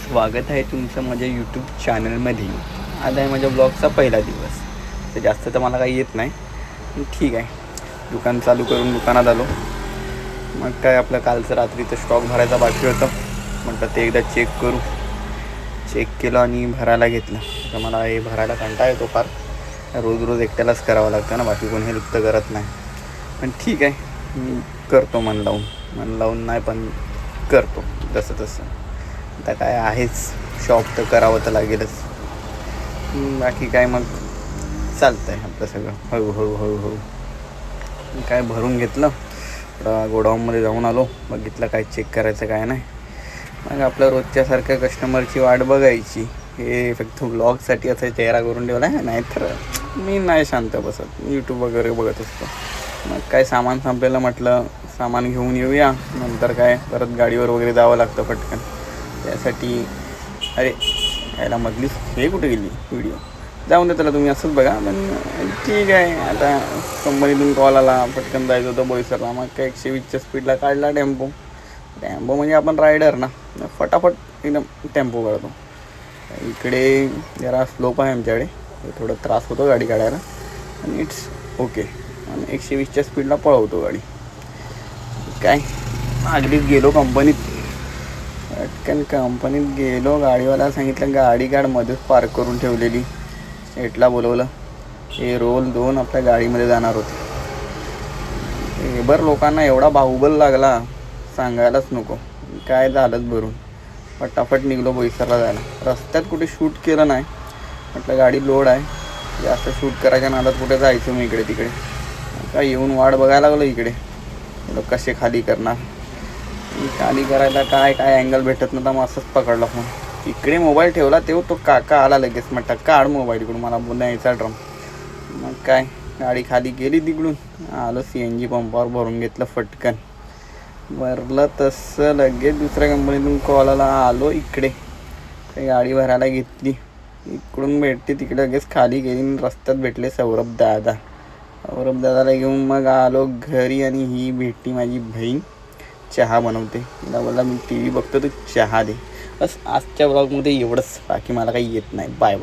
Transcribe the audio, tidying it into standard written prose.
स्वागत आहे तुमचं माझ्या यूट्यूब चॅनलमध्ये. आज आहे माझ्या ब्लॉगचा पहिला दिवस. तर जास्त तर मला काही येत नाही, पण ठीक आहे. दुकान चालू करून दुकानात आलो. मग काय आपलं कालचं रात्रीचं स्टॉक भरायचा बाकी होतं, म्हटलं ते एकदा चेक केलं आणि भरायला घेतलं. तर मला हे भरायला कंटाळा येतो फार. रोज एकट्यालाच करावं लागतं ना, बाकी कोणी हेल्प तर करत नाही. पण ठीक आहे, मी करतो मन लावून नाही, पण करतो तसं. आता काय आहेच, शॉप तर करावं तर लागेलच. बाकी काय मग चालतं आहे आपलं सगळं हळूहळू. काय भरून घेतलं, गोडाऊनमध्ये जाऊन आलो, बघितलं काय चेक करायचं काय नाही. मग आपलं रोजच्यासारख्या कस्टमरची वाट बघायची. हे फक्त ब्लॉगसाठी असं चेहरा करून ठेवला आहे, नाही तर मी नाही शांत बसत, यूट्यूब वगैरे बघत असतो. मग काय सामान संपलेलं, म्हटलं सामान घेऊन येऊया. नंतर काय परत गाडीवर वगैरे जावं लागतं पटकन. त्यासाठी अरे यायला मधलीच हे कुठे गेली व्हिडिओ, जाऊन दे त्याला, तुम्ही असंच बघा. पण ठीक आहे, आता कंपनीतून कॉल आला, पटकन जायचं होतं बोईसरला. मग काय 120च्या स्पीडला काढला टेम्पो म्हणजे आपण रायडर ना, फटाफट एकदम टेम्पो काढतो. इकडे जरा स्लोप आहे आमच्याकडे, थोडं त्रास होतो गाडी काढायला, आणि इट्स ओके. आणि 120च्या स्पीडला पळवतो गाडी. काय अगदीच गेलो कंपनीत गेलो, गाडीवाला सांगितलं गाडी काढ, मध्येच पार्क करून ठेवलेली. शेटला बोलवलं, हे रोल 2 आपल्या गाडीमध्ये जाणार होते. बरं लोकांना एवढा बाहुबल लागला सांगायलाच नको. काय झालंच भरून फटाफट निघलो बोईसरला जायला. रस्त्यात कुठे शूट केलं नाही, म्हटलं गाडी लोड आहे, जास्त शूट करायच्या नादात कुठे जायचं मी इकडे तिकडे. काय येऊन वाट बघायला लागलो इकडे, कसे खाली करणार. खाली करायला काय अँगल भेटत नव्हता, मग असंच पकडला फोन. इकडे मोबाईल ठेवला तेव्हा तो काका आला लगेच, म्हटलं काढ मोबाईल इकडून, मला न्यायचा ड्रम. मग काय गाडी खाली गेली, तिकडून आलो CNG पंपावर भरून घेतलं फटकन. भरलं तसं लगेच दुसऱ्या कंपनीतून कॉल आलो इकडे. गाडी भरायला घेतली, इकडून भेटते तिकडे लगेच खाली गेली. रस्त्यात भेटले सौरभ दादाला घेऊन मग आलो घरी. आणि ही भेटली माझी बहीण, चहा बनवते. तिला बोलला मी TV बघतो, तू चहा दे. बस आजच्या ब्लॉगमध्ये एवढंच, बाकी मला काही येत नाही. बाय.